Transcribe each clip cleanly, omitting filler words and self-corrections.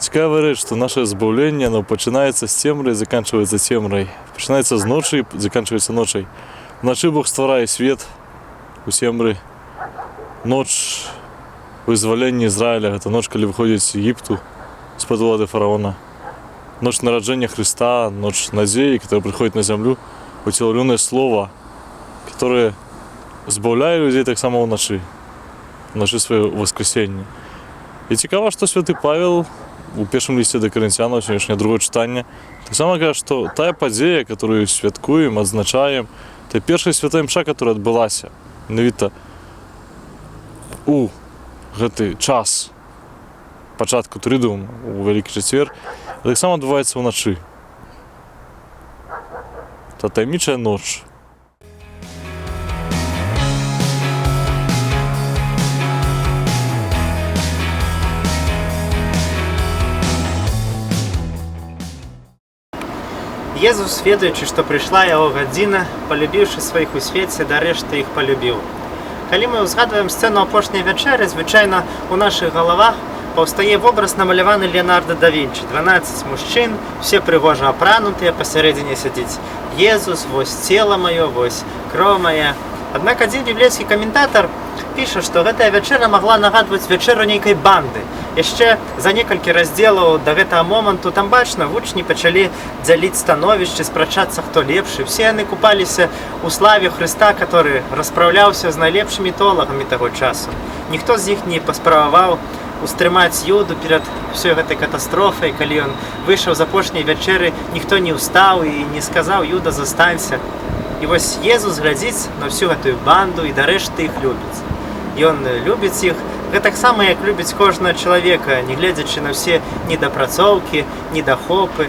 Цікава річ, що наше збавлення, оно починається з темрі і закінчується темрою. Починається з ночі і закінчується ночі. Вночі Бог створяє світ у темрі. Ніч визволення Ізраїля, це ніч, коли виходять з Єгипту, з-під влади фараона. Ніч народження Христа, ніч надії, яка приходить на землю, утіловлене Слово, яке збавляє людей так само вночі своє воскресіння. І цікаво, що святий Павел у першому листі до Коринтян, сьогоднішнє друге читання, так само каже, що та подія, яку святкуємо, відзначаємо, це перша свята мша, яка відбулася. Навіть у цей час початку Тридуму, у Великий Четвер, так само відбувається вночі. Та таємнича ніч. Єзус, ведаючи, што прыйшла яго гадзіна, палюбіўшы сваіх у свеце, да рэшты іх палюбіў. Калі мы ўзгадваем сцэну апошняй вячэры, звычайна у нашых галавах паўстае вобраз, намаляваны Леонардо да Вінчі. 12 мужчын, все прыгожа апранутыя, пасярэдзіне сядзіць Езус, вось цела маё, вось кроў мая. Аднак адзін біблейскі каментатар піша, што гэтая вячэра магла нагадваць вячэру нейкай банды. Яшчэ за некалькі раздзелаў да гэтага моманту там бачна, вучні пачалі дзяліць становішчы, спрачацца, хто лепшы. Все яны купаліся ў славе Хрыста, который распраўляўся з найлепшымі тэолагамі таго часу. Ніхто з іх не паспрабаваў устрымаць Юду перад ўсёй гэтай катастрофай. Калі ён выйшаў з апошняй вячэры, ніхто не ўстаў і не сказаў: Юда, застанься. І вось Езус глядзіць на всю гэтую банду і дарэшты іх любіць. Ён любіць іх гэтаксама, як любіць кожнага чалавека, не гледзячы на ўсе недапрацоўкі, недахопы.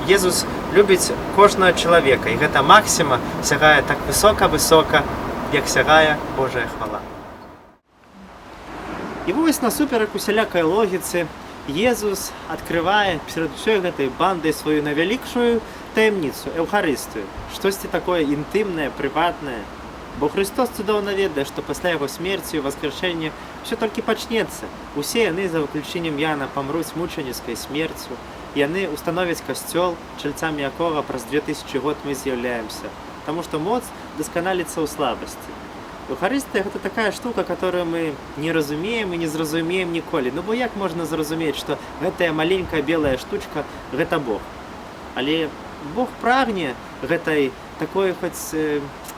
Езус любіць кожнага чалавека, і гэта максіма сягае так высока-высока, як сягае Божая хвала. І вось насуперак усялякай логіцы Езус адкрывае перад усёй гэтай бандай сваю найвялікшую таямніцу, Еўхарыстыю, штосьці такое інтымнае, прыватнае. Бо Христос цудоўна ведае, што пасля яго смерці і воскрешэння ўсё толькі пачнецца. Усе яны, за выключэннем Яна, памруць мучаніцкай смерцю. Яны установяць касцёл, чальцамі якога праз 2000 год мы з'яўляемся. Таму што моц дасканаліцца ў слабасці. Еўхарыстыя — гэта такая штука, которую мы не разумеем і не зразумеем ніколі. Ну бо як можна зразумець, што гэтая маленькая белая штучка — гэта Бог? Але Бог прагне гэтай такой хоць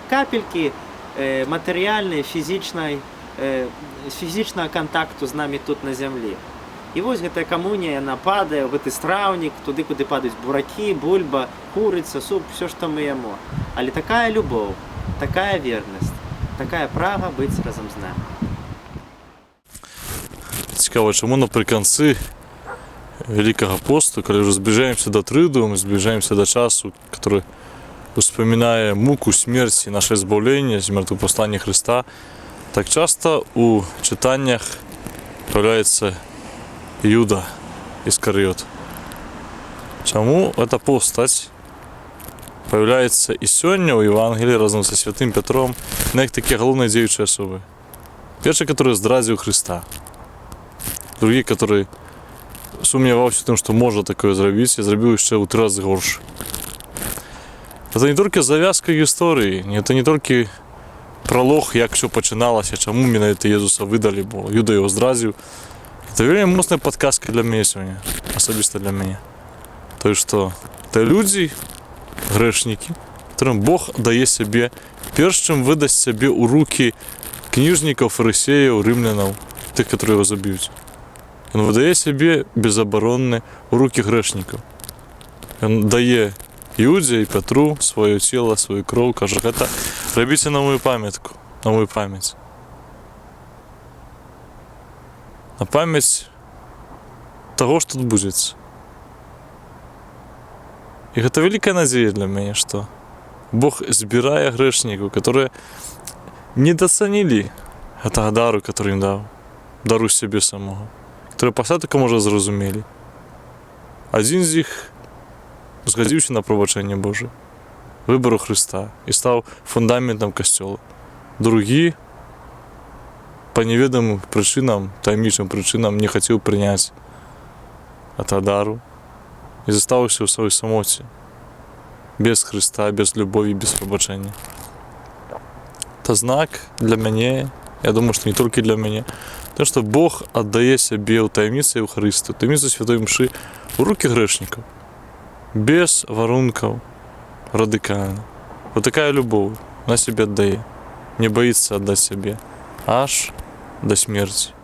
капелькі матэрыяльнай, фізічнага кантакту з намі тут на зямлі. І вось гэтая камунія, яна падае ў гэты страўнік, туды, куды падаюць буракі, бульба, курыца, суп, все, што мы ямо. Але такая любоў, такая вернасць, такая прага быць разам з намі. Цікаво, чому наприкінці Великого посту, коли вже зближаємося до Тридуму, зближаємося до часу, який вспоминає муку, смерть і наше збавлення, смертопослання Христа, так часто у читаннях появляється Юда Іскаріот. Чому ця постать появляється і сьогодні у Євангелії разом зі Святим Петром, не як такі головні діючі особи. Перший, який здразив Христа. Другий, який сумнівався в тому, що можна таке зробити, і зробив ще у 3 рази горше. Це не тільки зав'язка історії, це не тільки пролог, як все починалося, чому менавіта Єзуса видали, бо Юда його зразив. Це вельми моцна підказка для мене сьогодні, особисто для мене. То, що це люди, грешники, яким Бог дає себе, перш чим видасть себе у руки книжників, фарисеїв, римлянів, тих, які його заб'ють. Він видає себе безоборонне у руки грешників. Він дає Юді і Петру своє тіло, свою кров, каже: це робіть на мою пам'ятку, на мою пам'ять. На пам'ять того, що тут буде. І це велика надія для мене, що Бог збирає грешників, які недооценили цього дару, який їм дав, дару себе самого, які після таки, може, зрозуміли. Один з них згодився на пробачення Боже, вибору Христа і став фундаментом Костьола. Другі по неведомым причинам, таємничим причинам не хотів прийняти ад Адару і застаўся ў сваёй самоце, без Хрыста, без любові, без прабачэння. Это знак для мяне, я думаю, што не толькі для мяне, то, што Бог аддае сябе ў таямніцы Еўхарыстыі, ў таямніцы святой мшы ў рукі грэшнікаў, без варункаў, радыкальна. Вот такая любоў на сябе аддае, не баіцца аддаць сябе аж да смерці.